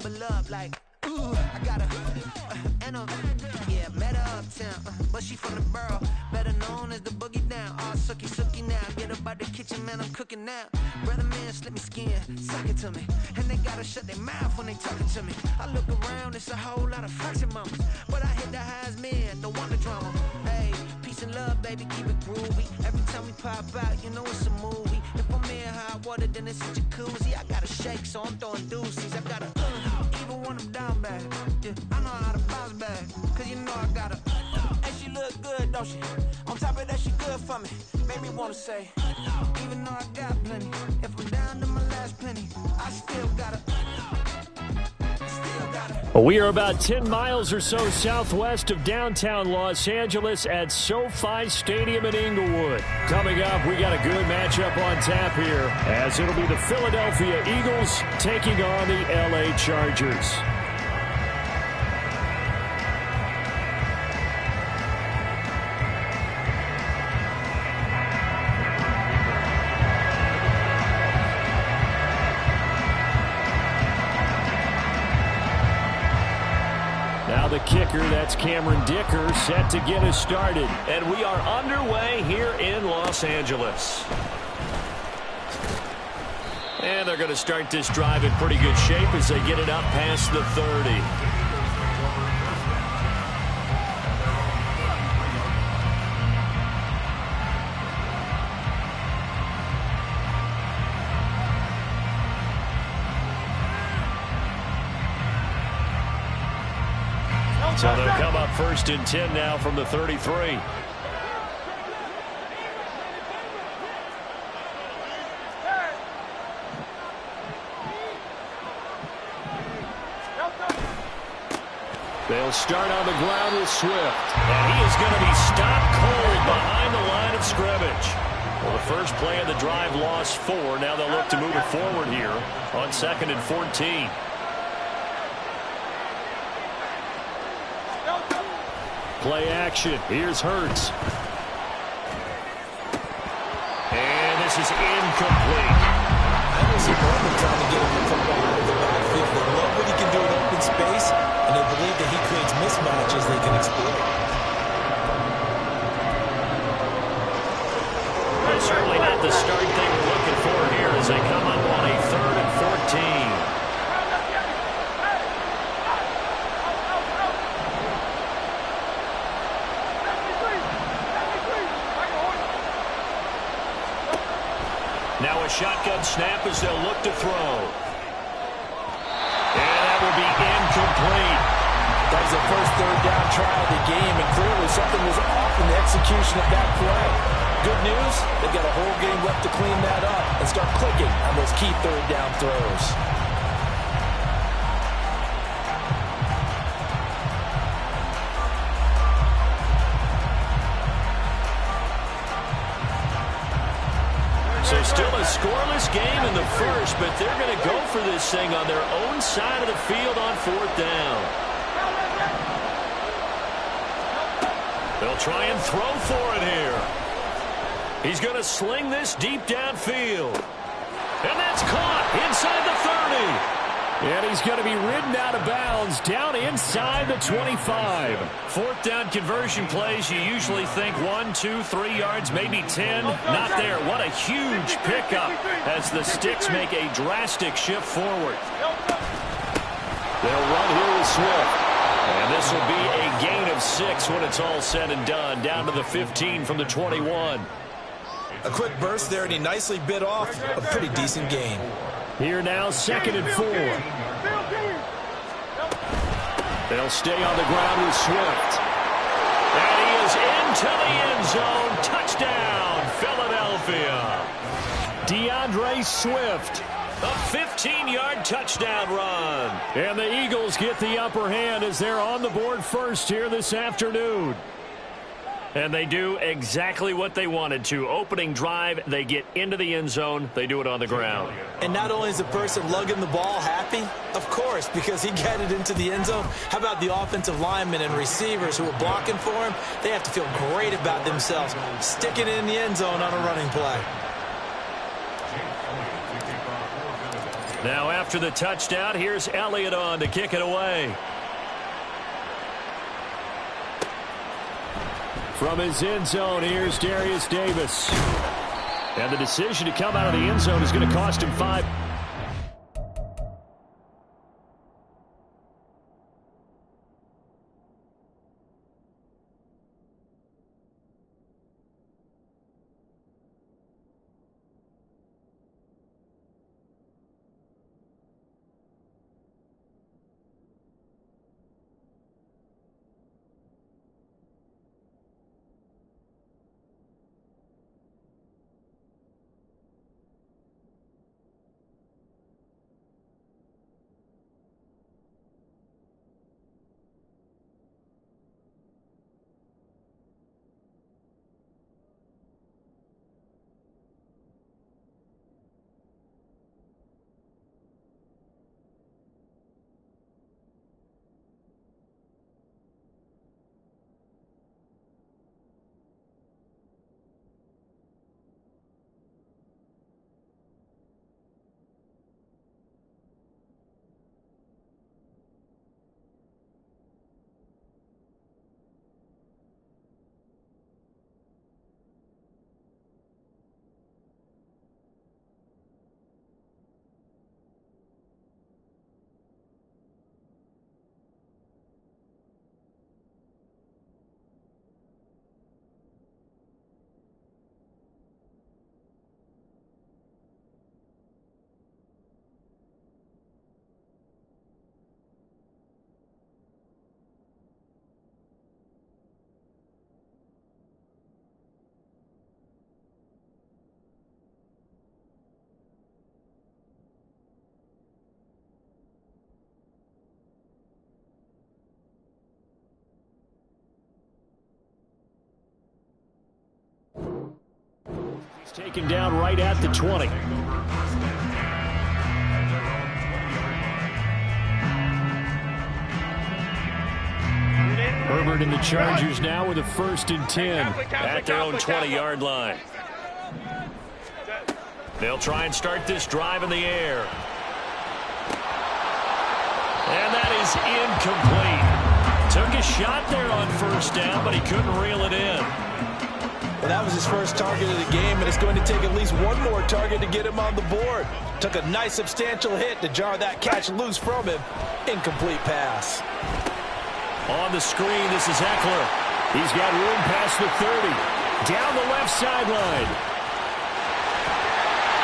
double up like, ooh, I got yeah, met her uptown, but she from the borough, better known as the boogie down. All sookie now, get up out the kitchen, man, I'm cooking now. Brother man, slip me skin, suck it to me, and they gotta shut their mouth when they talking to me. I look around, it's a whole lot of flexing mamas, but I hit the highs, man, don't want the drama. Hey, peace and love, baby, keep it groovy. Every time we pop out, you know it's a movie. If I'm in hot water, then it's a jacuzzi. I gotta shake, so I'm throwing deuces. I gotta even when I'm down bad. Yeah, I know how to bounce back, cause you know I gotta. And she look good, don't she? On top of that, she good for me. Made me wanna say, even though I got plenty, if I'm down to my last penny, I still gotta. We are about 10 miles or so southwest of downtown Los Angeles at SoFi Stadium in Inglewood. Coming up, we got a good matchup on tap here, as it'll be the Philadelphia Eagles taking on the LA Chargers. The kicker, that's Cameron Dicker, set to get us started. And we are underway here in Los Angeles. And they're going to start this drive in pretty good shape as they get it up past the 30. So they'll come up 1st and 10 now from the 33. They'll start on the ground with Swift. And he is going to be stopped cold behind the line of scrimmage. Well, the first play of the drive lost 4. Now they'll look to move it forward here on 2nd and 14. Play action. Here's Hurts. And this is incomplete. I don't see Norman trying to get him the football out of the backfield. They love what he can do in open space, and they believe that he creates mismatches they can exploit. Well, certainly not the start they were looking for here as they come up on a 3rd and 14. Now a shotgun snap as they'll look to throw. And that will be incomplete. That was the first 3rd down try of the game, and clearly something was off in the execution of that play. Good news, they've got a whole game left to clean that up and start clicking on those key 3rd down throws. So still a scoreless game in the first, but they're going to go for this thing on their own side of the field on 4th down. They'll try and throw for it here. He's going to sling this deep downfield. And that's caught inside the 30. And he's going to be ridden out of bounds down inside the 25. 4th down conversion plays, you usually think 1, 2, 3 yards, maybe 10. Not there. What a huge pickup as the Sticks make a drastic shift forward. They'll run here with Swift. And this will be a gain of 6 when it's all said and done. Down to the 15 from the 21. A quick burst there, and he nicely bit off a pretty decent gain. Here now, 2nd and 4. They'll stay on the ground with Swift. And he is into the end zone. Touchdown, Philadelphia. DeAndre Swift. A 15-yard touchdown run. And the Eagles get the upper hand as they're on the board first here this afternoon. And they do exactly what they wanted to. Opening drive, they get into the end zone. They do it on the ground. And not only is the person lugging the ball happy, of course, because he got it into the end zone. How about the offensive linemen and receivers who are blocking for him? They have to feel great about themselves, sticking it in the end zone on a running play. Now after the touchdown, here's Elliott on to kick it away. From his end zone, here's Darius Davis. And the decision to come out of the end zone is going to cost him 5. Taken down right at the 20. Herbert and the Chargers now with a 1st and 10 at their own 20-yard line. They'll try and start this drive in the air. And that is incomplete. Took a shot there on 1st down, but he couldn't reel it in. Well, that was his first target of the game, and it's going to take at least one more target to get him on the board. Took a nice substantial hit to jar that catch loose from him. Incomplete pass. On the screen, this is Eckler. He's got room past the 30. Down the left sideline.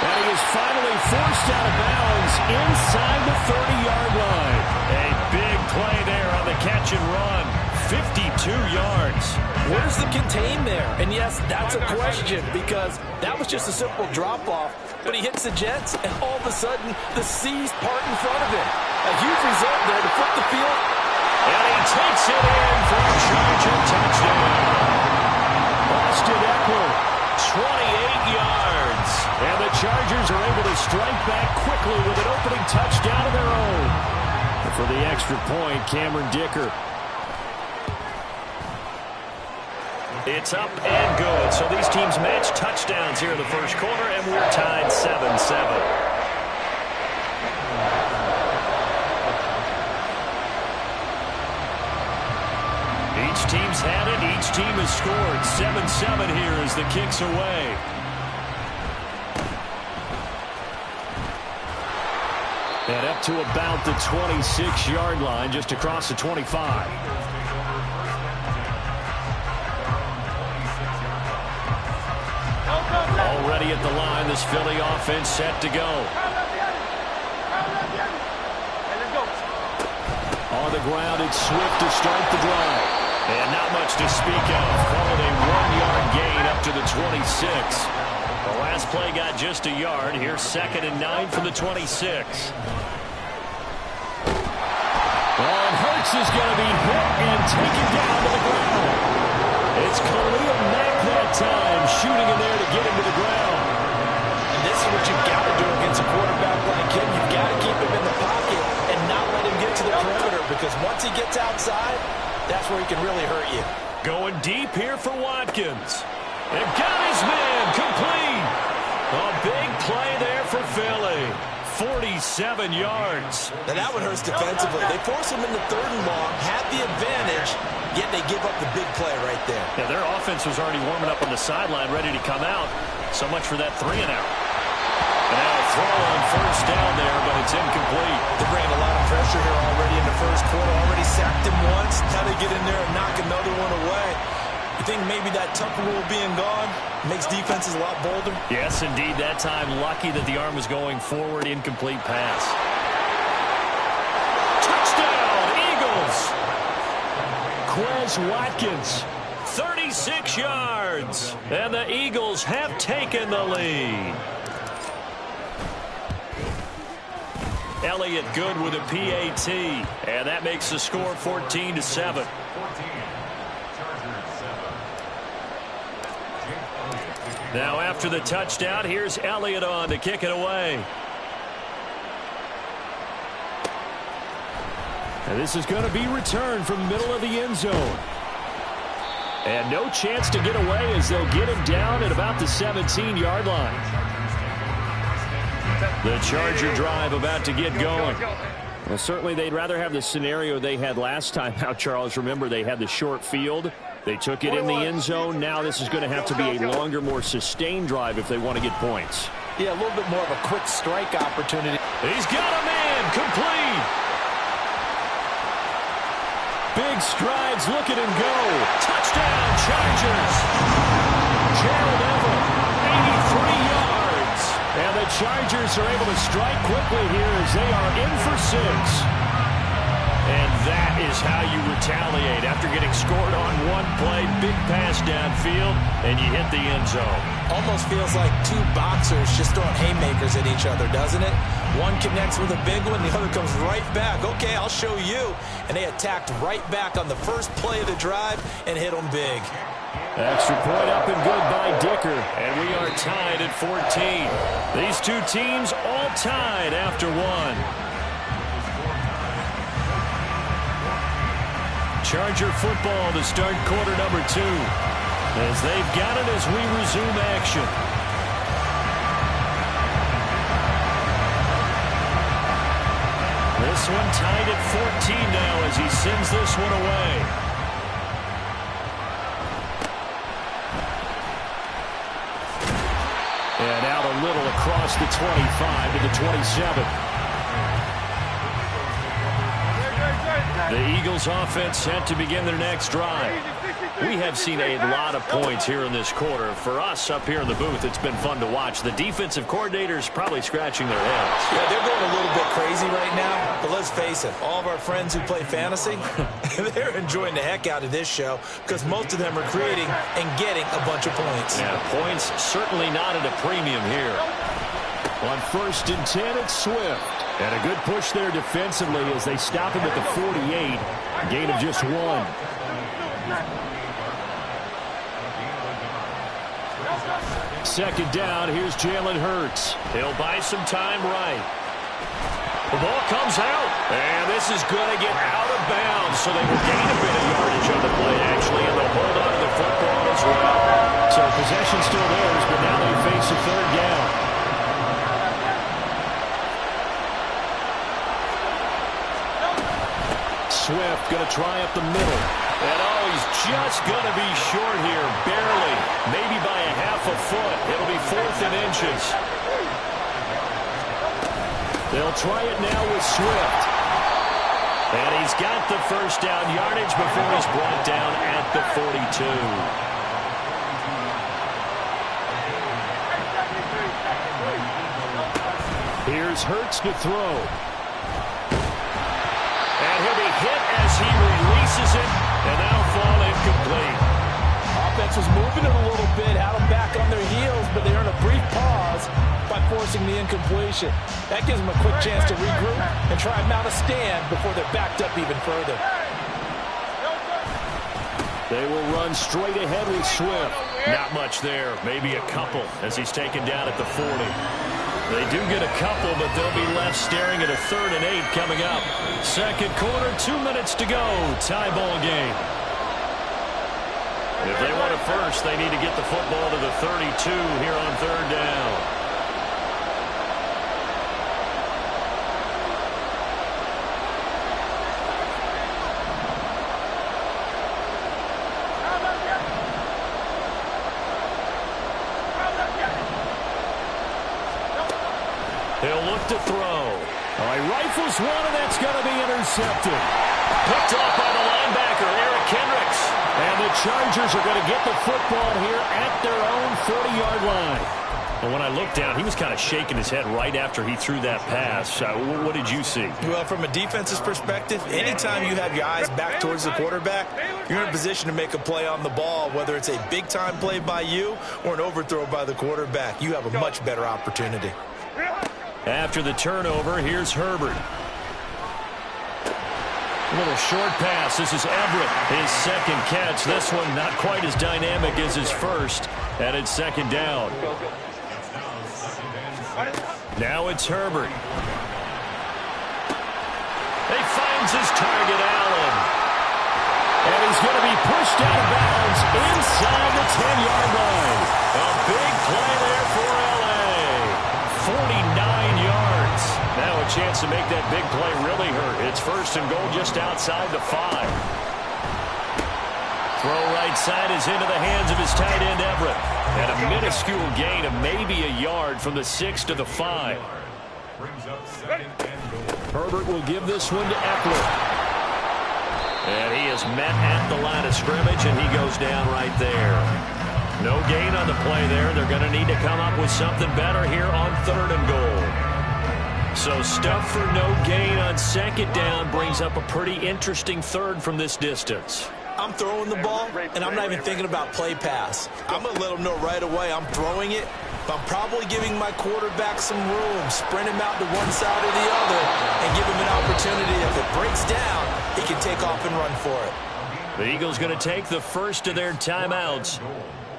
And he is finally forced out of bounds inside the 30-yard line. A big play there on the catch and run. 52 yards. Where's the contain there? And yes, that's a question because that was just a simple drop-off. But he hits the Jets, and all of a sudden, the seas part in front of him. A huge result there to flip the field. And he takes it in for a Charger touchdown. Austin Eckler, 28 yards. And the Chargers are able to strike back quickly with an opening touchdown of their own. And for the extra point, Cameron Dicker. It's up and good. So these teams match touchdowns here in the first quarter, and we're tied 7-7. Each team's had it. Each team has scored. 7-7 here as the kick's away. And up to about the 26-yard line, just across the 25. Already at the line, this Philly offense set to go. On the ground, it's Swift to start the drive. And not much to speak of. Called a 1-yard gain up to the 26. The last play got just a yard. Here's 2nd and 9 from the 26. And Hurts is going to be hit and taken down to the ground. It's Khalil Mack that time, shooting in there to get him to the ground. And this is what you've got to do against a quarterback like him. You've got to keep him in the pocket and not let him get to the perimeter, because once he gets outside, that's where he can really hurt you. Going deep here for Watkins. And got his man complete. A big play there for Philly. 47 yards. Now that one hurts defensively. They force him into 3rd and long, had the advantage, yet they give up the big play right there. Yeah, their offense was already warming up on the sideline, ready to come out. So much for that 3-and-out. And now a throw on 1st down there, but it's incomplete. They're bringing a lot of pressure here already in the 1st quarter. Already sacked him once. Now they get in there and knock another one away. You think maybe that Tucker rule being gone makes defenses a lot bolder? Yes, indeed. That time, lucky that the arm was going forward. Incomplete pass. Touchdown, Eagles! Quez Watkins, 36 yards. And the Eagles have taken the lead. Elliott good with a PAT. And that makes the score 14-7. Now after the touchdown, here's Elliott on to kick it away. And this is going to be returned from the middle of the end zone. And no chance to get away as they'll get him down at about the 17-yard line. The Charger drive about to get going. Well, certainly they'd rather have the scenario they had last time out, Charles. Remember, they had the short field. They took it in the end zone. Now this is going to have to be a longer, more sustained drive if they want to get points. Yeah, a little bit more of a quick strike opportunity. He's got a man complete. Big strides. Look at him go. Touchdown, Chargers. Gerald Everett, 83 yards. And the Chargers are able to strike quickly here as they are in for 6. And that is how you retaliate. After getting scored on one play, big pass downfield, and you hit the end zone. Almost feels like 2 boxers just throwing haymakers at each other, doesn't it? One connects with a big one, the other comes right back. Okay, I'll show you. And they attacked right back on the first play of the drive and hit them big. Extra point up and good by Dicker. And we are tied at 14. These two teams all tied after 1. Charger football to start quarter number 2. As they've got it as we resume action. This one tied at 14 now as he sends this one away. And out a little across the 25 to the 27. The Eagles offense set to begin their next drive. We have seen a lot of points here in this quarter. For us up here in the booth, it's been fun to watch. The defensive coordinators probably scratching their heads. Yeah, they're going a little bit crazy right now. But let's face it, all of our friends who play fantasy, they're enjoying the heck out of this show because most of them are creating and getting a bunch of points. Yeah, points certainly not at a premium here. On 1st and 10, it's Swift. And a good push there defensively as they stop him at the 48. A gain of just 1. Second down, here's Jalen Hurts. He'll buy some time right. The ball comes out. And this is going to get out of bounds. So they will gain a bit of yardage on the play, actually, and they'll hold on to the football as well. So possession still theirs, but now they face a 3rd down. Swift going to try up the middle. And he's just going to be short here, barely. Maybe by a half a foot. It'll be 4th and inches. They'll try it now with Swift. And he's got the 1st down yardage before he's brought down at the 42. Here's Hurts to throw. And he'll be hit as he releases it, and that'll fall incomplete. Offense was moving it a little bit, had them back on their heels, but they earned a brief pause by forcing the incompletion. That gives them a quick chance to regroup and try and mount a stand before they're backed up even further. They will run straight ahead with Swift. Not much there, maybe a couple as he's taken down at the 40. They do get a couple, but they'll be left staring at a 3rd and 8 coming up. Second quarter, 2 minutes to go. Tie ball game. If they want it first, they need to get the football to the 32 here on 3rd down. left to throw. Oh, he rifles one, and that's going to be intercepted. Picked off by the linebacker, Eric Kendricks. And the Chargers are going to get the football here at their own 40-yard line. And when I looked down, he was kind of shaking his head right after he threw that pass. What did you see? Well, from a defense's perspective, anytime you have your eyes back towards the quarterback, you're in a position to make a play on the ball, whether it's a big-time play by you or an overthrow by the quarterback. You have a much better opportunity. After the turnover, here's Herbert. A little short pass. This is Everett, his second catch. This one not quite as dynamic as his first, and it's second down. Now it's Herbert. He finds his target, Allen. And he's going to be pushed out of bounds inside the 10-yard line. A big play there for L.A. 49 yards. Now a chance to make that big play really hurt. It's first and goal just outside the 5. Throw right side is into the hands of his tight end, Everett. And a minuscule gain of maybe a yard from the 6 to the 5. Herbert will give this one to Eckler. And he is met at the line of scrimmage, and he goes down right there. No gain on the play there. They're going to need to come up with something better here on 3rd and goal. So stuff for no gain on second down brings up a pretty interesting third from this distance. I'm throwing the ball, and I'm not even thinking about play pass. I'm going to let him know right away I'm throwing it, but I'm probably giving my quarterback some room, sprint him out to one side or the other, and give him an opportunity. If it breaks down, he can take off and run for it. The Eagles going to take the first of their timeouts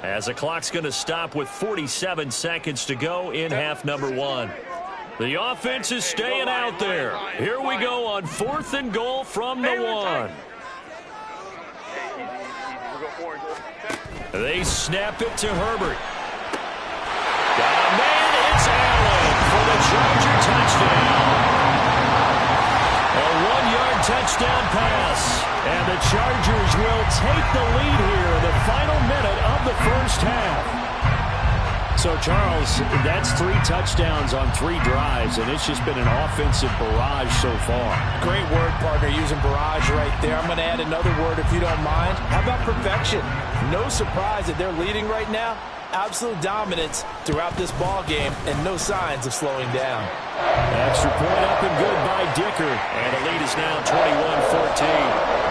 as the clock's going to stop with 47 seconds to go in half number 1. The offense is staying out there. Here we go on 4th and goal from the 1. They snap it to Herbert. Got a man, it's Allen for the Charger touchdown. A 1-yard touchdown pass. And the Chargers will take the lead here in the final minute of the first half. So, Charles, that's 3 touchdowns on 3 drives, and it's just been an offensive barrage so far. Great word, partner, using barrage right there. I'm going to add another word if you don't mind. How about perfection? No surprise that they're leading right now. Absolute dominance throughout this ball game, and no signs of slowing down. Extra point up and good by Dicker, and the lead is now 21-14.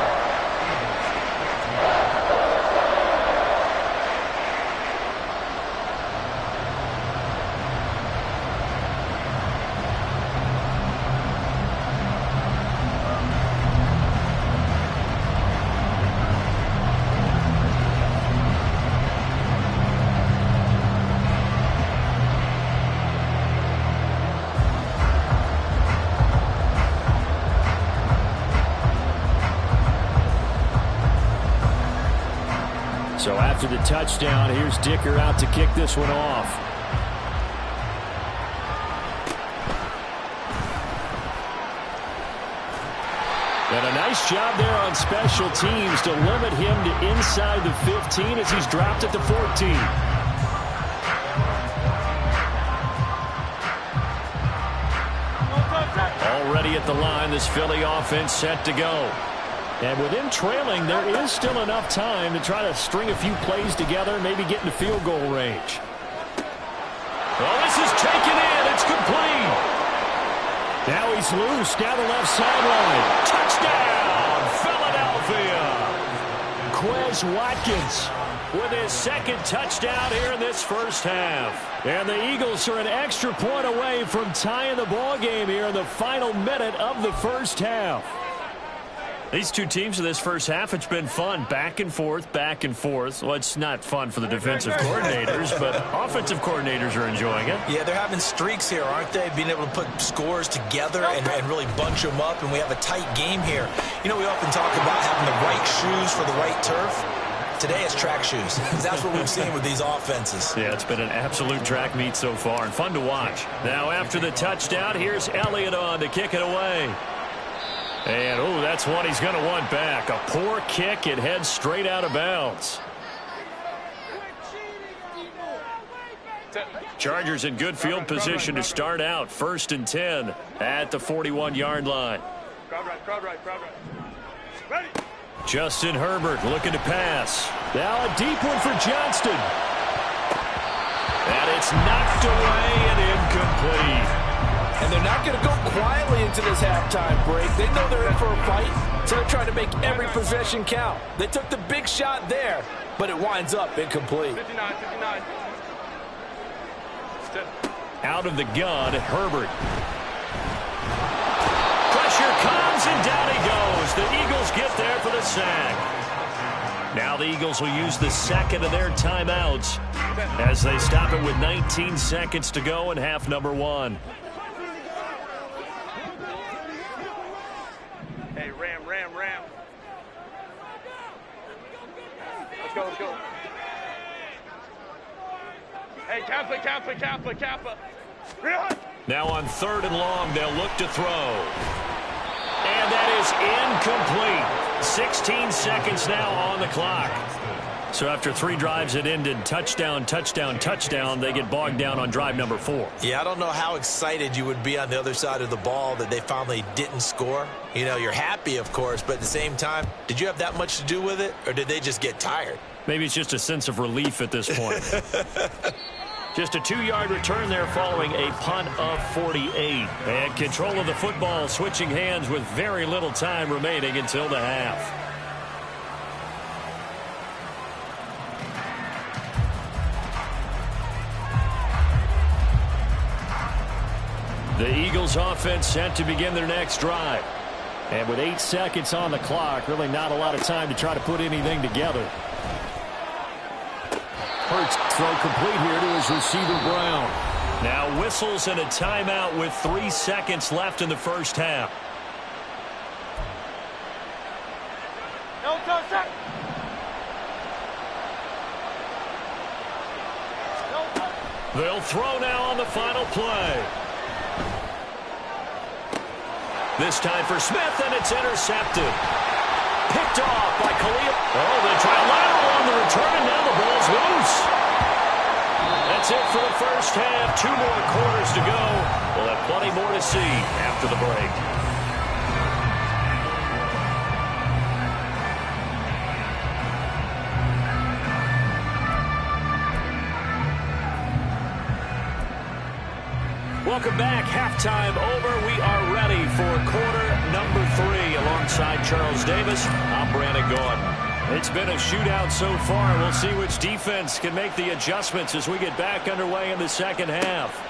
So after the touchdown, here's Dicker out to kick this one off. And a nice job there on special teams to limit him to inside the 15 as he's dropped at the 14. Already at the line, this Philly offense set to go. And with him trailing, there is still enough time to try to string a few plays together, maybe get into field goal range. Well, this is taken in. It's complete. Now he's loose down the left sideline. Touchdown, Philadelphia. Quez Watkins with his second touchdown here in this first half. And the Eagles are an extra point away from tying the ball game here in the final minute of the first half. These two teams in this first half, it's been fun. Back and forth, back and forth. Well, it's not fun for the defensive coordinators, but offensive coordinators are enjoying it. Yeah, they're having streaks here, aren't they? Being able to put scores together and really bunch them up, and we have a tight game here. You know, we often talk about having the right shoes for the right turf. Today it's track shoes. That's what we've seen with these offenses. Yeah, it's been an absolute track meet so far and fun to watch. Now after the touchdown, here's Elliott on to kick it away. And, oh, that's one he's going to want back. A poor kick. It heads straight out of bounds. Chargers in good field position to start out. 1st and 10 at the 41-yard line. Justin Herbert looking to pass. Now a deep one for Johnston. And it's knocked away and incomplete. And they're not going to go quietly into this halftime break. They know they're in for a fight, so they're trying to make every possession count. They took the big shot there, but it winds up incomplete. 59. Out of the gun, Herbert. Pressure comes, and down he goes. The Eagles get there for the sack. Now the Eagles will use the second of their timeouts as they stop it with 19 seconds to go in half number 1. Hey, Ram. Let's go. Hey, Kappa. Now on 3rd and long, they'll look to throw. And that is incomplete. 16 seconds now on the clock. So after 3 drives that ended touchdown, they get bogged down on drive number 4. Yeah, I don't know how excited you would be on the other side of the ball that they finally didn't score. You know, you're happy, of course, but at the same time, did you have that much to do with it, or did they just get tired? Maybe it's just a sense of relief at this point. Just a 2-yard return there following a punt of 48. And control of the football switching hands with very little time remaining until the half. The Eagles offense set to begin their next drive. And with 8 seconds on the clock, really not a lot of time to try to put anything together. Hurts throw complete here to his receiver, Brown. Now whistles and a timeout with 3 seconds left in the first half. No touch. They'll throw now on the final play. This time for Smith, and it's intercepted. Picked off by Khalil. Oh, they try lateral on the return, and now the ball's loose. That's it for the first half. 2 more quarters to go. We'll have plenty more to see after the break. Welcome back. Halftime over. We are ready for quarter number 3. Alongside Charles Davis, I'm Brandon Gordon. It's been a shootout so far. We'll see which defense can make the adjustments as we get back underway in the second half.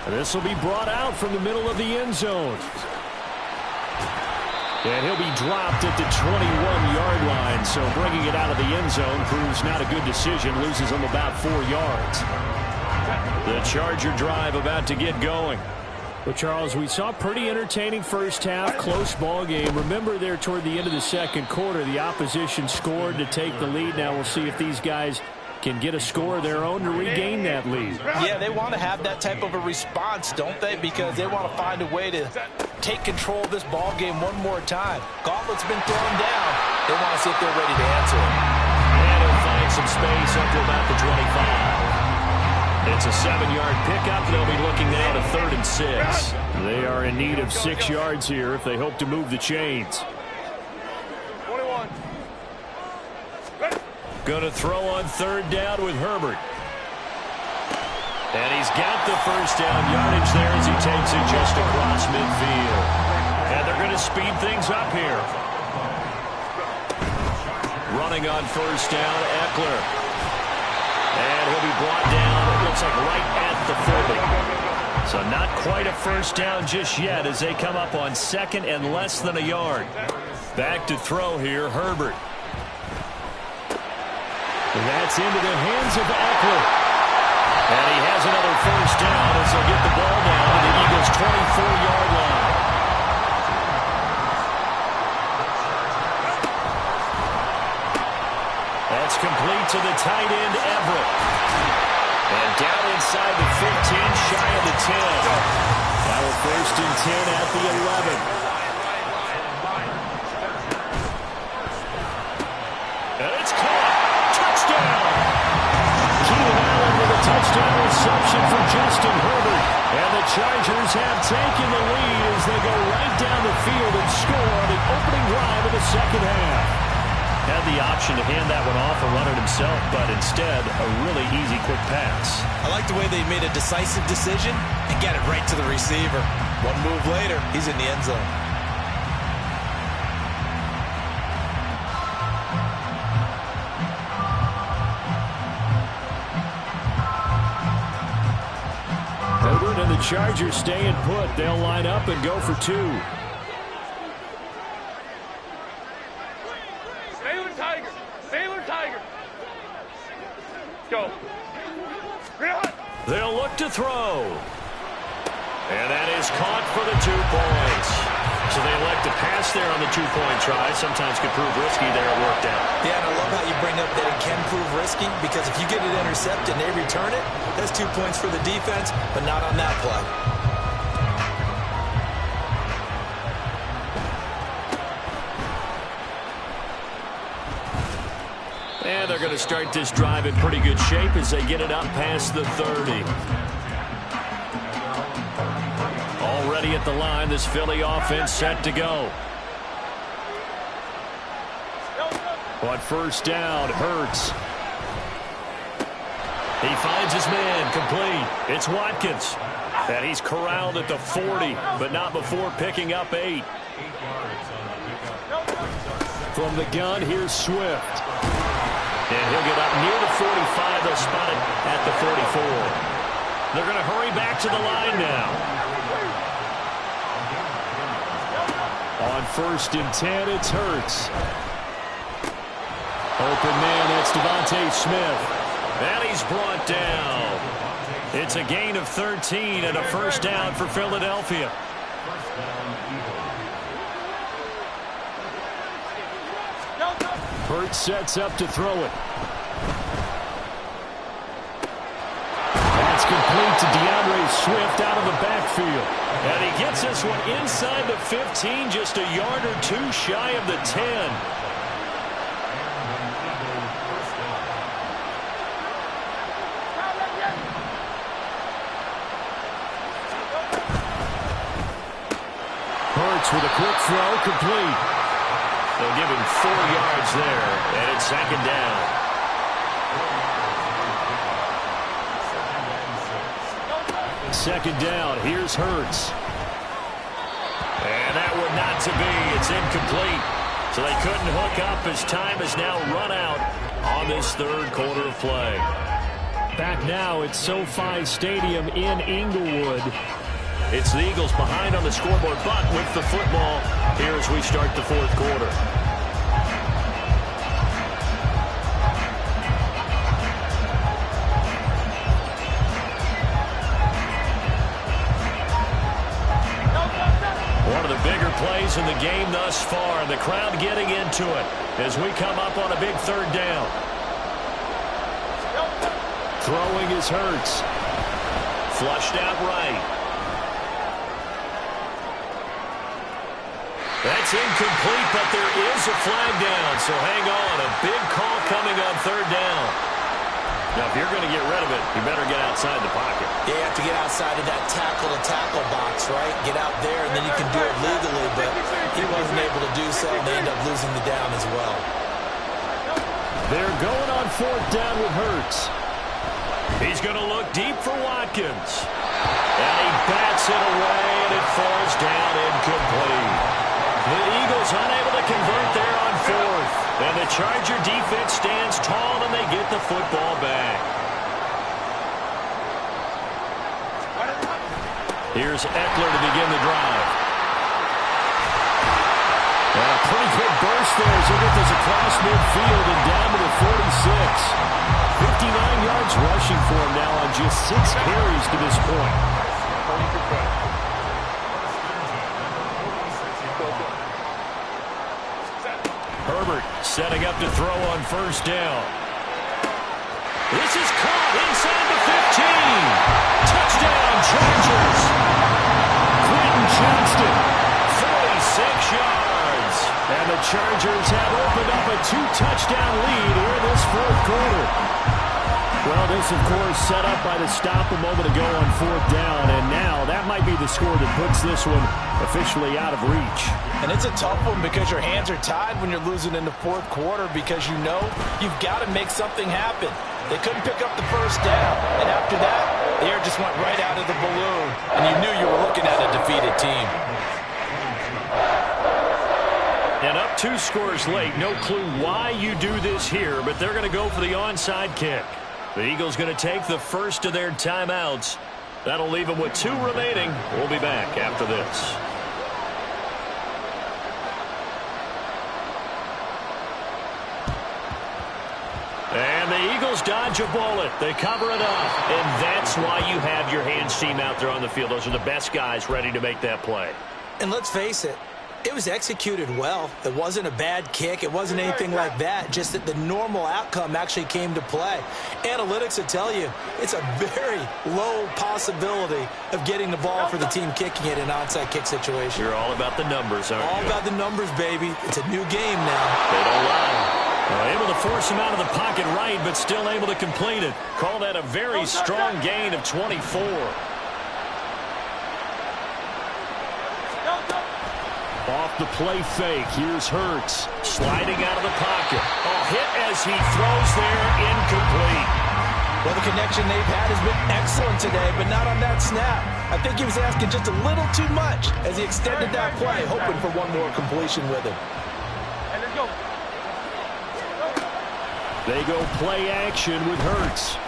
This will be brought out from the middle of the end zone. And he'll be dropped at the 21-yard line. So bringing it out of the end zone proves not a good decision. Loses him about 4 yards. The Charger drive about to get going. Well, Charles, we saw a pretty entertaining first half, close ball game. Remember there toward the end of the second quarter, the opposition scored to take the lead. Now we'll see if these guys can get a score of their own to regain that lead. Yeah, they want to have that type of a response, don't they? Because they want to find a way to take control of this ball game one more time. Gauntlet's been thrown down. They want to see if they're ready to answer it. And he'll find some space up to about the 25. It's a 7-yard pickup. They'll be looking now to 3rd and 6. They are in need of 6 yards here if they hope to move the chains. 21. Going to throw on 3rd down with Herbert. And he's got the first down yardage there as he takes it just across midfield. And they're going to speed things up here. Running on 1st down, Eckler. And he'll be brought down, it looks like right at the 40. So not quite a first down just yet as they come up on 2nd and less than a yard. Back to throw here, Herbert. And that's into the hands of Eckler. And he has another first down as they'll get the ball down to the Eagles' 24-yard line. That's complete to the tight end, Everett. And down inside the 15, shy of the 10. Now a 1st and 10 at the 11. And it's caught. Touchdown. Keenan Allen with a touchdown Justin Herbert. And the Chargers have taken the lead as they go right down the field and score on the opening drive of the second half. Had the option to hand that one off and run it himself, but instead, a really easy, quick pass. I like the way they made a decisive decision and got it right to the receiver. One move later, he's in the end zone. Herbert and the Chargers stay and put. They'll line up and go for two. Go. They'll look to throw. And that is caught for the 2 points. So they elect to pass there on the 2-point try. Sometimes could prove risky there. It worked out. Yeah, and I love how you bring up that it can prove risky, because if you get it intercepted and they return it, that's 2 points for the defense, but not on that play. And they're going to start this drive in pretty good shape as they get it up past the 30. Already at the line, this Philly offense set to go. On first down, Hurts. He finds his man, complete. It's Watkins. And he's corralled at the 40, but not before picking up 8. From the gun, here's Swift. And he'll get up near the 45. They'll spot it at the 44. They're going to hurry back to the line now. On first and 10, it's Hurts. Open man, that's Devontae Smith. And he's brought down. It's a gain of 13 and a first down for Philadelphia. Hurts sets up to throw it. That's complete to DeAndre Swift out of the backfield. And he gets this one inside the 15, just a yard or 2 shy of the 10. Hurts with a quick throw, complete. They'll give him 4 yards there, and it's second down. Second down, here's Hurts. And that one not to be. It's incomplete. So they couldn't hook up as time has now run out on this third quarter of play. Back now at SoFi Stadium in Inglewood. It's the Eagles behind on the scoreboard, but with the football here as we start the fourth quarter. One of the bigger plays in the game thus far, and the crowd getting into it as we come up on a big third down. Throwing is Hurts. Flushed out right. That's incomplete, but there is a flag down, so hang on. A big call coming on third down. Now, if you're going to get rid of it, you better get outside the pocket. Yeah, you have to get outside of that tackle-to-tackle box, right? Get out there, and then you can do it legally, but he wasn't able to do so, and they end up losing the down as well. They're going on fourth down with Hurts. He's going to look deep for Watkins. And he bats it away, and it falls down incomplete. The Eagles unable to convert there on fourth. And the Charger defense stands tall, and they get the football back. Here's Eckler to begin the drive. And a pretty good burst there as he gets this across midfield and down to the 46. 59 yards rushing for him now on just 6 carries to this point. Herbert setting up to throw on first down. This is caught inside the 15. Touchdown, Chargers. Quentin Johnston, 46 yards. And the Chargers have opened up a 2-touchdown lead here in this fourth quarter. Well, this, of course, set up by the stop a moment ago on 4th down, and now that might be the score that puts this one officially out of reach. And it's a tough one because your hands are tied when you're losing in the 4th quarter because you know you've got to make something happen. They couldn't pick up the first down, and after that, the air just went right out of the balloon, and you knew you were looking at a defeated team. And up 2 scores late. No clue why you do this here, but they're going to go for the onside kick. The Eagles going to take the first of their timeouts. That'll leave them with 2 remaining. We'll be back after this. And the Eagles dodge a bullet. They cover it up. And that's why you have your hands team out there on the field. Those are the best guys ready to make that play. And let's face it, it was executed well. It wasn't a bad kick. It wasn't anything like that. Just that the normal outcome actually came to play. Analytics will tell you it's a very low possibility of getting the ball for the team kicking it in an onside kick situation. You're all about the numbers, aren't you? All about the numbers, baby. It's a new game now. They don't lie. Able to force him out of the pocket right, but still able to complete it. Call that a very strong gain of 24. Off the play fake, here's Hurts, sliding out of the pocket. A hit as he throws there, incomplete. Well, the connection they've had has been excellent today, but not on that snap. I think he was asking just a little too much as he extended that play, hoping for one more completion with him. Hey, let's go. They go play action with Hurts.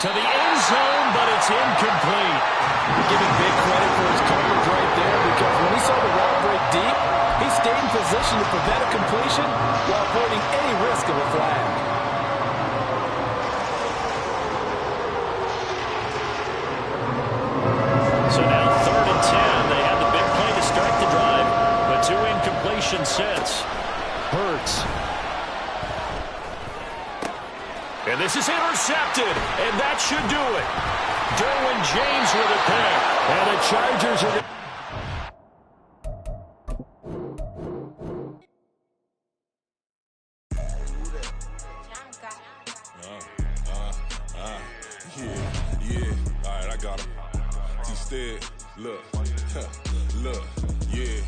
To the end zone, but it's incomplete. Giving big credit for his coverage right there because when he saw the route break deep, he stayed in position to prevent a completion while avoiding any risk of a flag. So now 3rd and 10. They had the big play to start the drive, but 2 incompletion sets. Hurts. And this is intercepted, and that should do it. Derwin James with a pick, and the Chargers are... Yeah. All right, I got him. Instead, look, yeah.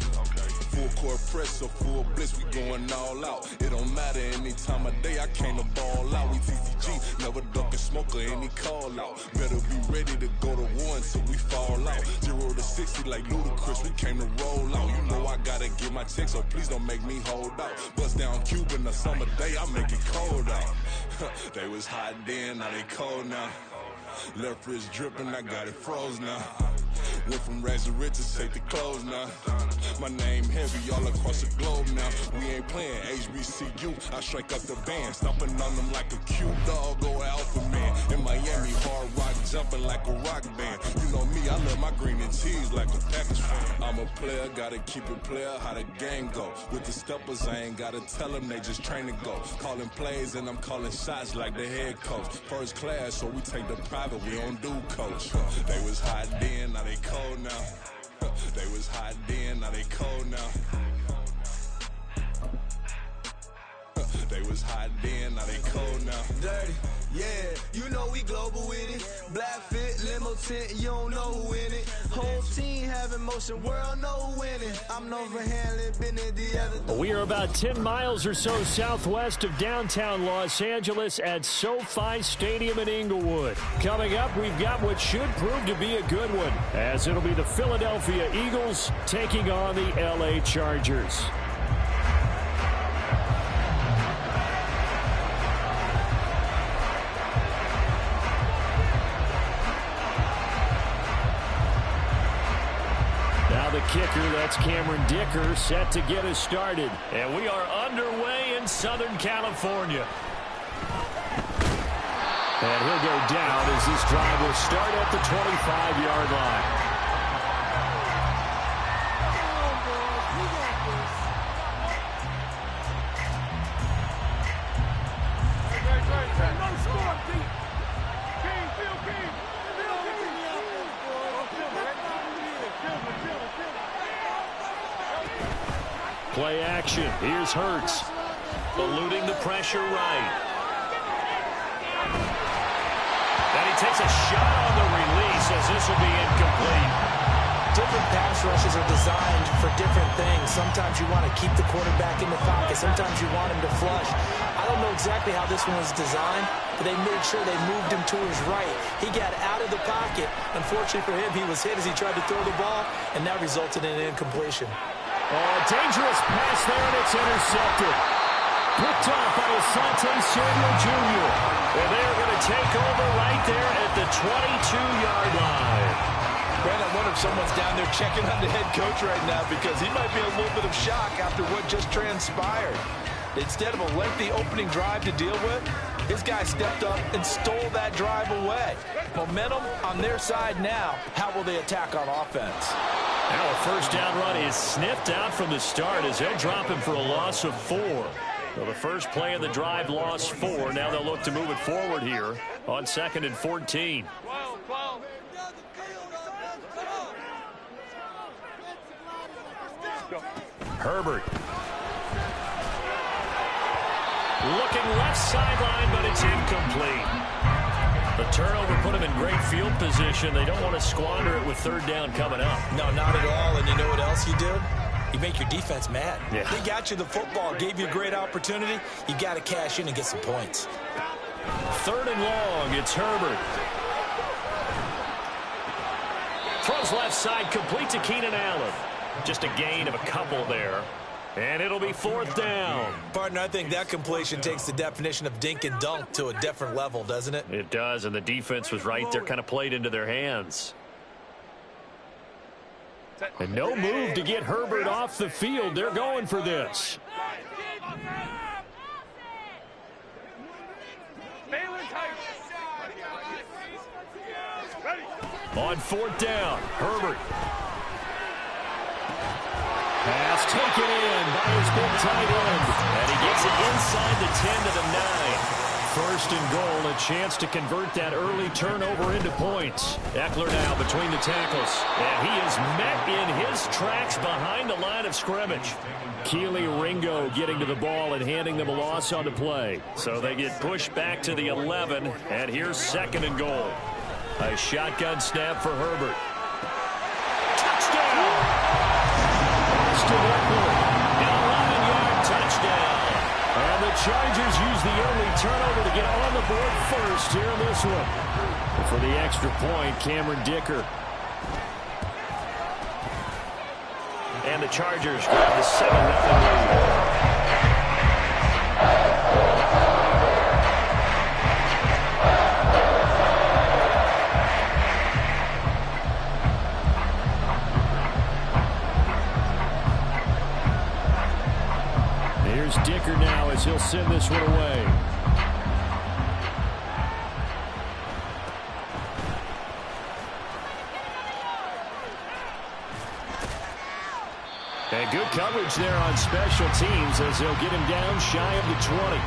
Full court press or full blitz, we going all out. It don't matter any time of day, I came to ball out. We TCG, never ducking smoke or any call out. Better be ready to go to war until we fall out. 0 to 60 like Ludacris, we came to roll out. You know I gotta get my check, so please don't make me hold out. Bust down Cuban a summer day, I make it cold out. They was hot then, now they cold now. Left wrist dripping, I got it froze now. Went from rags to riches, take the clothes now. My name heavy all across the globe now. We ain't playing HBCU, I strike up the band. Stomping on them like a cute dog or alpha man. In Miami, hard rock jumping like a rock band. You know me, I love my green and cheese like a Packers fan. I'm a player, gotta keep it player, how the game go. With the steppers, I ain't gotta tell them, they just train to go. Calling plays and I'm calling shots like the head coach. First class, so we take the private, we don't do coach. They was hot then, now they cold now. They was hot then, now they cold now. They was hot then, now they cold now. Dirty, yeah, you know we global with it. Black fit, limo tint, you don't know who in it. Whole team having motion, world no winning. I'm known for handling business the other. We are about 10 miles or so southwest of downtown Los Angeles at SoFi Stadium in Inglewood. Coming up, we've got what should prove to be a good one, as it'll be the Philadelphia Eagles taking on the LA Chargers. The kicker, that's Cameron Dicker, set to get us started. And we are underway in Southern California. And he'll go down as this drive will start at the 25-yard line. Play action. Here's Hurts. Eluding the pressure right. takes a shot on the release as this will be incomplete. Different pass rushes are designed for different things. Sometimes you want to keep the quarterback in the pocket. Sometimes you want him to flush. I don't know exactly how this one was designed, but they made sure they moved him to his right. He got out of the pocket. Unfortunately for him, he was hit as he tried to throw the ball, and that resulted in an incompletion. Oh, a dangerous pass there, and it's intercepted. Picked off by Asante Samuel Jr. And they're going to take over right there at the 22-yard line. Brad, I wonder if someone's down there checking on the head coach right now because he might be in a little bit of shock after what just transpired. Instead of a lengthy opening drive to deal with, his guy stepped up and stole that drive away. Momentum on their side now. How will they attack on offense? Now a first down run is sniffed out from the start as they'll drop him for a loss of 4. So the first play of the drive lost 4. Now they'll look to move it forward here on 2nd and 14. Herbert. Looking left sideline, but it's incomplete. The turnover put him in great field position. They don't want to squander it with 3rd down coming up. No, not at all. And you know what else you do? You make your defense mad. Yeah. They got you the football, gave you a great opportunity. You got to cash in and get some points. 3rd and long, it's Herbert. Throws left side, complete to Keenan Allen. Just a gain of a couple there. And it'll be 4th down. Partner, I think that completion takes the definition of dink and dunk to a different level, doesn't it? It does, and the defense was right there, kind of played into their hands. And no move to get Herbert off the field. They're going for this. On 4th down, Herbert. Pass taken in by his big tight end. And he gets it inside the 10 to the 9. 1st and goal, a chance to convert that early turnover into points. Eckler now between the tackles. And he is met in his tracks behind the line of scrimmage. Keely Ringo getting to the ball and handing them a loss on the play. So they get pushed back to the 11. And here's 2nd and goal. A shotgun snap for Herbert. Touchdown! Austin Eckler, an 11-yard touchdown. And the Chargers use the early turnover to get on the board first here in this one. And for the extra point, Cameron Dicker. And the Chargers grab the 7-0 lead. Dicker now as he'll send this one away. And good coverage there on special teams as they'll get him down shy of the 20.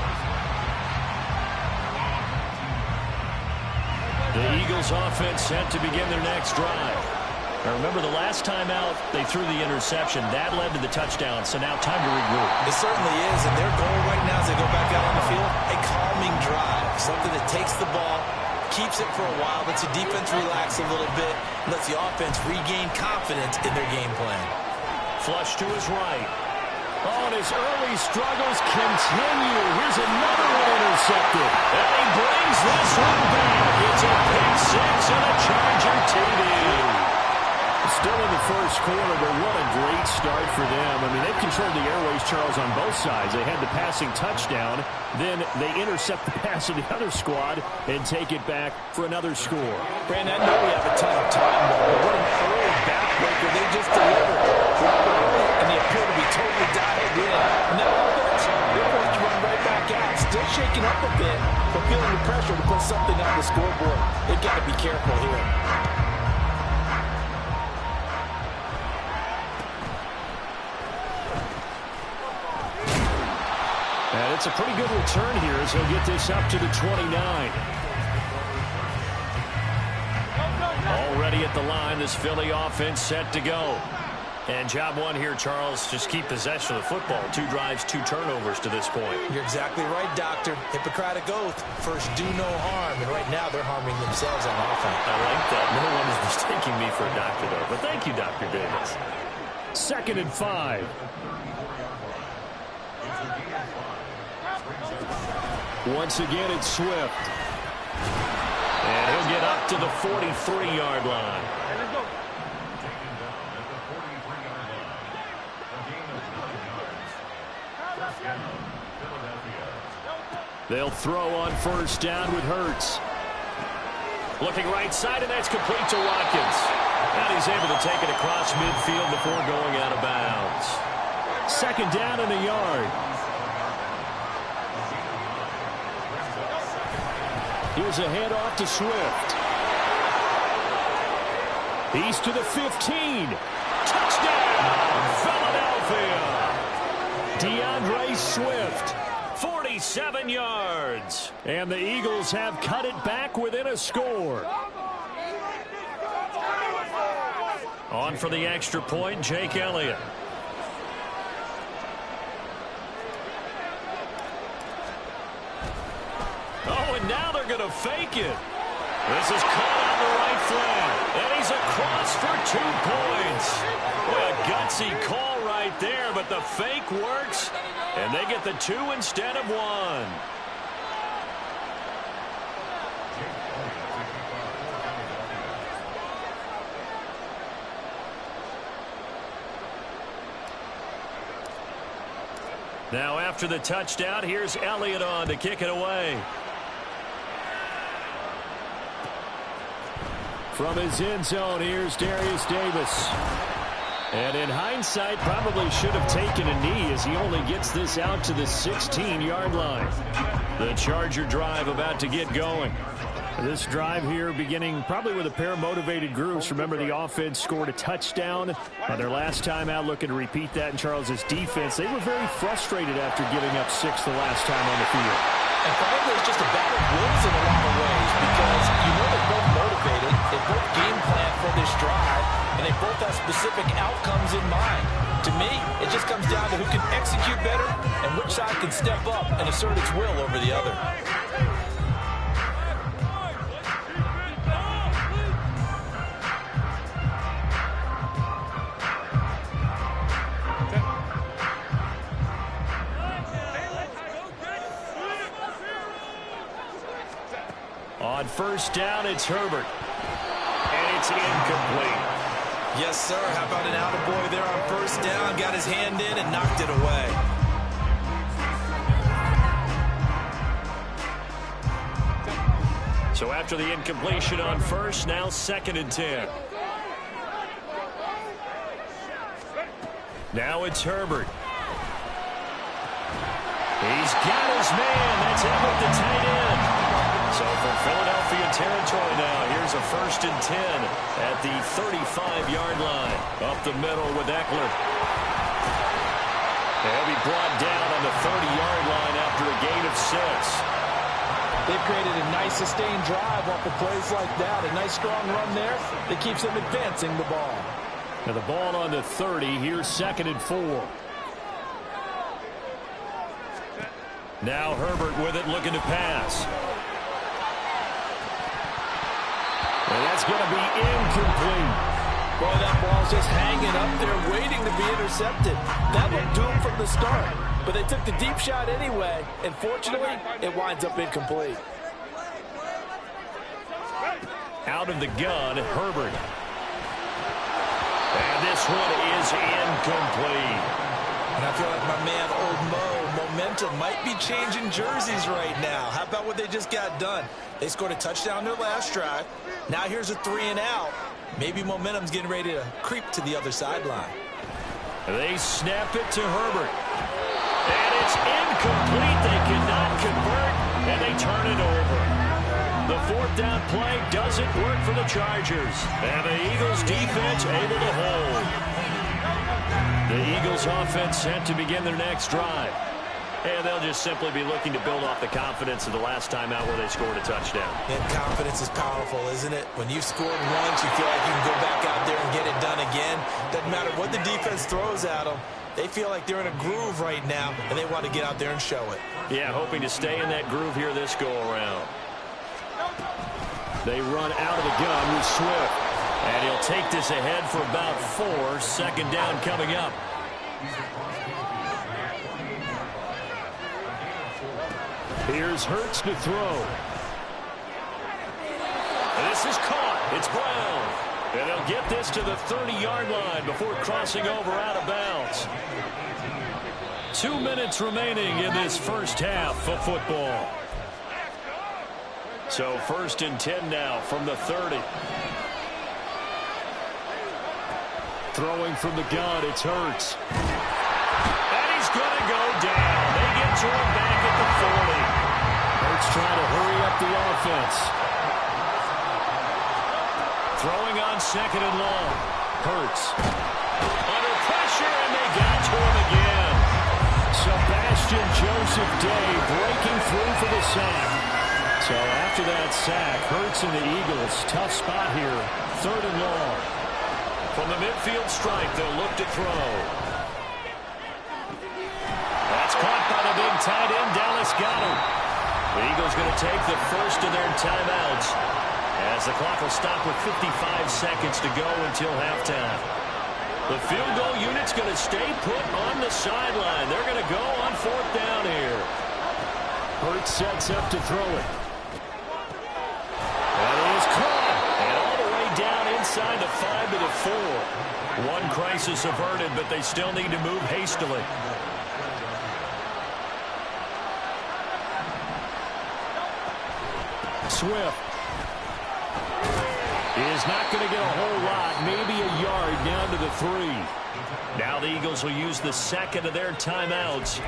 The Eagles offense set to begin their next drive. Now remember, the last time out, they threw the interception. That led to the touchdown, so now time to regroup. It certainly is, and their goal right now as they go back out on the field, a calming drive, something that takes the ball, keeps it for a while, lets the defense relax a little bit, lets the offense regain confidence in their game plan. Flush to his right. Oh, and his early struggles continue. Here's another one intercepted. And he brings this one back. It's a pick 6 and a Charger TD. Still in the first quarter, but what a great start for them. I mean, they've controlled the airways, Charles, on both sides. They had the passing touchdown. Then they intercept the pass of the other squad and take it back for another score. Brandon, I know we have a ton of time, but what an early backbreaker they just delivered. And they appear to be totally dialed in. And that offense, they're going to run right back out. Still shaking up a bit, but feeling the pressure to put something on the scoreboard. They've got to be careful here. And it's a pretty good return here as he'll get this up to the 29. Already at the line, this Philly offense set to go. And job one here, Charles, just keep possession of the football. 2 drives, 2 turnovers to this point. You're exactly right, Doctor. Hippocratic oath. First, do no harm. And right now, they're harming themselves on offense. I like that. No one is mistaking me for a doctor, though. But thank you, Dr. Davis. 2nd and 5. Once again, it's Swift. And he'll get up to the 43-yard line. They'll throw on 1st down with Hurts. Looking right side, and that's complete to Watkins. And he's able to take it across midfield before going out of bounds. 2nd down and a yard. Here's a handoff to Swift. He's to the 15. Touchdown, Philadelphia. DeAndre Swift, 47 yards. And the Eagles have cut it back within a score. On for the extra point, Jake Elliott. Oh, and now they're going to fake it. This is caught on the right flat. And he's across for 2 points. What a gutsy call right there, but the fake works. And they get the 2 instead of 1. Now after the touchdown, here's Elliott on to kick it away. From his end zone, here's Darius Davis. And in hindsight, probably should have taken a knee as he only gets this out to the 16-yard line. The Charger drive about to get going. This drive here beginning probably with a pair of motivated groups. Remember, the offense scored a touchdown their last time out, looking to repeat that in Charles's defense. They were very frustrated after giving up 6 the last time on the field. And frankly, it's just a battle of wills in a lot of ways because you know they're both motivated, they both game plan for this drive, and they both have specific outcomes in mind. To me, it just comes down to who can execute better and which side can step up and assert its will over the other. On 1st down, it's Herbert. And it's incomplete. Yes, sir. How about an attaboy there on 1st down? Got his hand in and knocked it away. So after the incompletion on 1st, now 2nd and 10. Now it's Herbert. He's got his man. That's Everett, the tight end. So for Philadelphia territory now, here's a 1st and 10 at the 35-yard line. Up the middle with Eckler. He'll be brought down on the 30-yard line after a gain of 6. They've created a nice sustained drive off of plays like that. A nice strong run there that keeps them advancing the ball. Now the ball on the 30. Here's 2nd and 4. Now Herbert with it, looking to pass. And that's going to be incomplete. Boy, that ball's just hanging up there, waiting to be intercepted. That looked doomed from the start, but they took the deep shot anyway, and fortunately, it winds up incomplete. Out of the gun, Herbert. And this one is incomplete. And I feel like my man, Old Mo, momentum might be changing jerseys right now. How about what they just got done? They scored a touchdown their last drive. Now here's a 3 and out. Maybe momentum's getting ready to creep to the other sideline. They snap it to Herbert. And it's incomplete. They cannot convert, and they turn it over. The 4th down play doesn't work for the Chargers. And the Eagles defense able to hold. The Eagles offense set to begin their next drive. And they'll just simply be looking to build off the confidence of the last time out where they scored a touchdown. And confidence is powerful, isn't it? When you've scored once, you feel like you can go back out there and get it done again. Doesn't matter what the defense throws at them. They feel like they're in a groove right now, and they want to get out there and show it. Yeah, hoping to stay in that groove here this go-around. They run out of the gun with Swift. And he'll take this ahead for about 4. Second down coming up. Here's Hurts to throw. This is caught. It's Brown. And they'll get this to the 30-yard line before crossing over out of bounds. 2 minutes remaining in this first half of football. So 1st and 10 now from the 30. Throwing from the gun, it's Hurts. And he's going to go down. They get to him back at the 40. Hurts trying to hurry up the offense. Throwing on 2nd and long. Hurts. Under pressure, and they got to him again. Sebastian Joseph Day breaking through for the sack. So after that sack, Hurts and the Eagles, tough spot here. 3rd and long. From the midfield stripe, they'll look to throw. That's caught by the big tight end, Dallas Goedert. The Eagles going to take the first of their timeouts as the clock will stop with 55 seconds to go until halftime. The field goal unit's going to stay put on the sideline. They're going to go on 4th down here. Hurts sets up to throw it. That is caught. And all the way down inside the 5 to the 4. One crisis averted, but they still need to move hastily. Swift is not going to get a whole lot, maybe a yard down to the 3. Now the Eagles will use the second of their timeouts.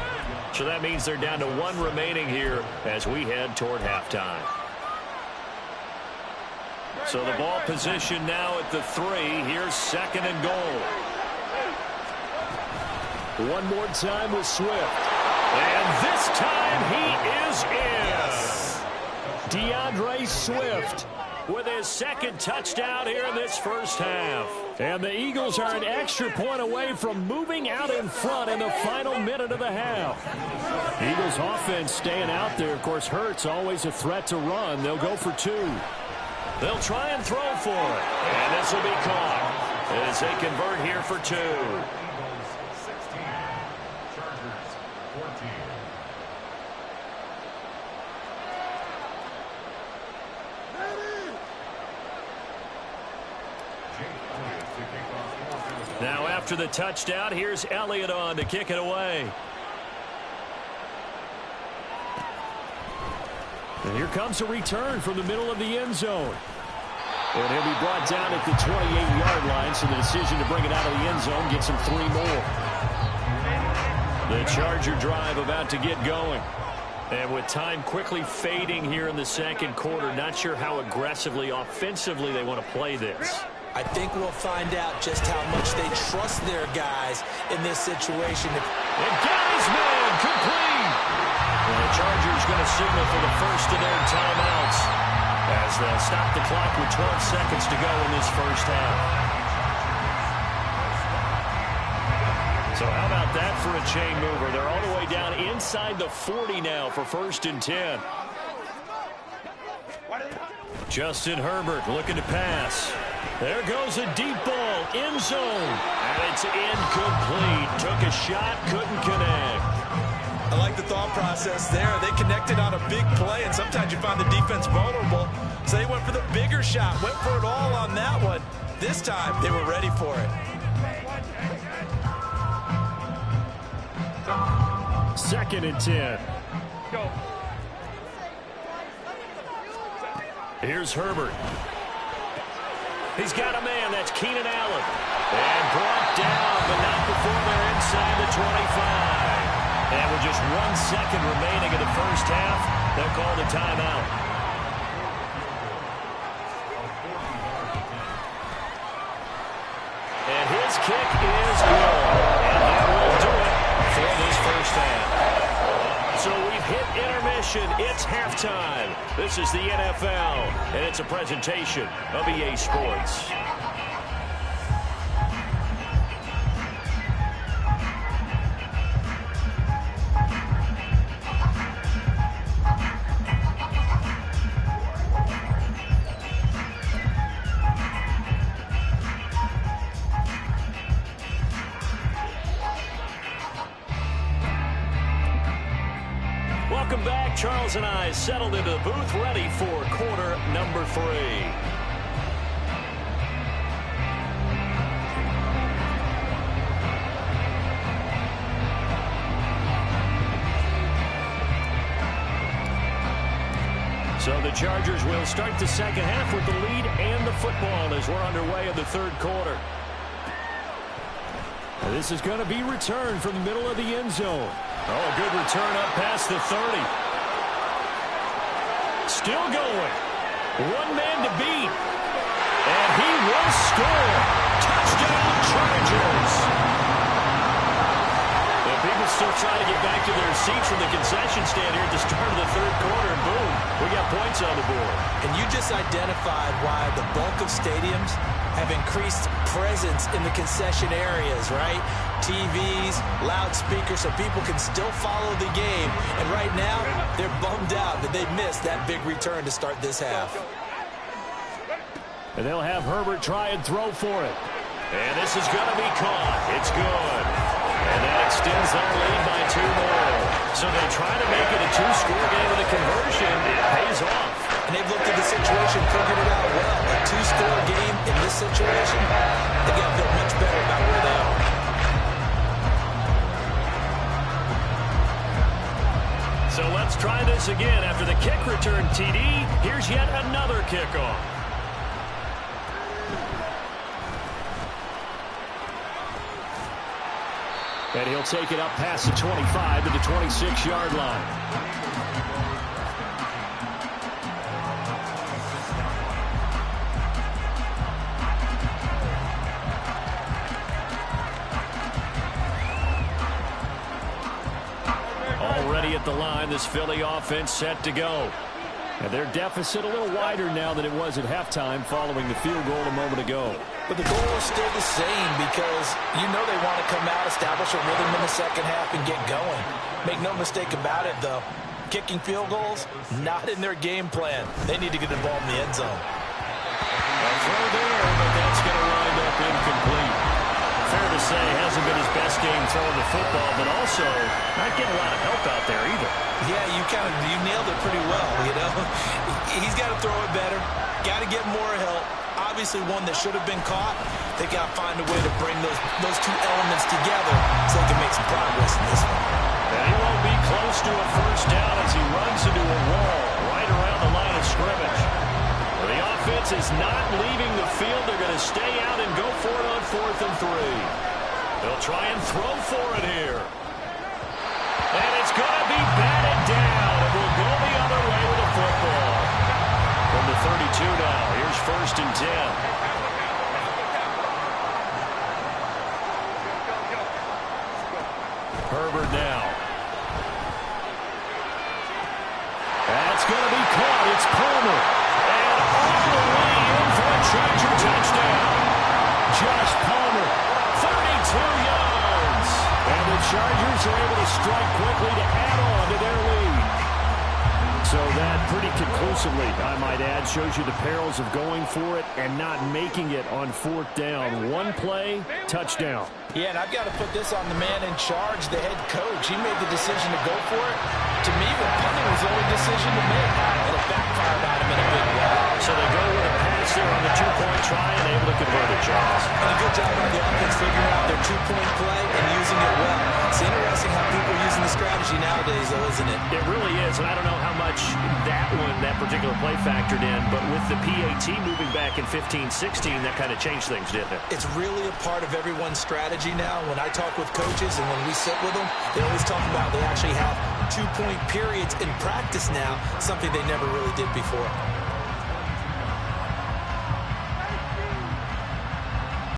So that means they're down to 1 remaining here as we head toward halftime. So the ball position now at the 3. Here's 2nd and goal. One more time with Swift. And this time he is in. DeAndre Swift with his 2nd touchdown here in this first half. And the Eagles are an extra point away from moving out in front in the final minute of the half. Eagles offense staying out there. Of course, Hurts always a threat to run. They'll go for 2. They'll try and throw for it. And this will be caught as they convert here for 2. Now after the touchdown, here's Elliott on to kick it away. And here comes a return from the middle of the end zone. And he'll be brought down at the 28-yard line, so the decision to bring it out of the end zone gets him 3 more. The Charger drive about to get going. And with time quickly fading here in the 2nd quarter, not sure how aggressively, offensively they want to play this. I think we'll find out just how much they trust their guys in this situation. And got his man complete. And the Chargers going to signal for the first of their timeouts as they'll stop the clock with 12 seconds to go in this first half. So how about that for a chain mover? They're all the way down inside the 40 now for 1st and 10. Justin Herbert looking to pass. There goes a deep ball, end zone, and it's incomplete. Took a shot, couldn't connect. I like the thought process there. They connected on a big play, and sometimes you find the defense vulnerable. So they went for the bigger shot, went for it all on that one. This time, they were ready for it. 2nd and 10. Go. Here's Herbert. He's got a man. That's Keenan Allen. And brought down, but not before they're inside the 25. And with just 1 second remaining in the first half, they'll call the timeout. And his kick is good. And that will do it for this first half. possession. It's halftime. This is the NFL, and it's a presentation of EA Sports. Welcome back. Charles and I settled into the booth, ready for quarter number 3. So the Chargers will start the second half with the lead and the football as we're underway in the third quarter. This is going to be returned from the middle of the end zone. Oh, a good return up past the 30. Still going. One man to beat. And he will score. Touchdown, Chargers. And people still trying to get back to their seats from the concession stand here at the start of the third quarter. And boom, we got points on the board. And you just identified why the bulk of stadiums have increased presence in the concession areas, right? TVs, loudspeakers, so people can still follow the game. And right now, they're bummed out that they missed that big return to start this half. And they'll have Herbert try and throw for it. And this is going to be caught. It's good. And that extends their lead by 2 more. So they try to make it a 2-score game with a conversion. It pays off. And they've looked at the situation, figured it out well. A 2-score game in this situation, they got to feel much better about where they are. So let's try this again. After the kick return TD, here's yet another kickoff. And he'll take it up past the 25 to the 26-yard line. Already at the line, this Philly offense set to go. And their deficit a little wider now than it was at halftime following the field goal a moment ago. But the goal is still the same because you know they want to come out, establish a rhythm in the second half, and get going. Make no mistake about it, though. Kicking field goals, not in their game plan. They need to get involved in the end zone. A throw there, but that's going to wind up incomplete. Fair to say, hasn't been his best game throwing the football, but also not getting a lot of help out there either. Yeah, you nailed it pretty well, you know. He's got to throw it better, got to get more help. Obviously one that should have been caught. They got to find a way to bring those two elements together so they can make some progress in this one. And he won't be close to a first down as he runs into a wall right around the line of scrimmage. The offense is not leaving the field. They're going to stay out and go for it on 4th and 3. They'll try and throw for it here. And it's going to be batted down. It will go the other way with the football. From the 32 now, here's 1st and 10. Herbert now. That's going to be caught. It's Palmer. And all the way in for a Charger touchdown. Josh Palmer, 32 yards. And the Chargers are able to strike quickly to add on to their lead. So that pretty conclusively, I might add, shows you the perils of going for it and not making it on 4th down. One play, touchdown. Yeah, and I've got to put this on the man in charge, the head coach. He made the decision to go for it. To me, the punting was the only decision to make, and it backfired on him in a big way. So they go with a pass there on the 2-point try and able to convert it, Charles. And a good job by the offense figuring out their 2-point play and using it well. It's interesting how people are using the strategy nowadays, though, isn't it? It really is, and I don't know how much that particular play factored in, but with the PAT moving back in 15-16, that kind of changed things, didn't it? It's really a part of everyone's strategy now. When I talk with coaches and when we sit with them, they always talk about they actually have 2-point periods in practice now, something they never really did before.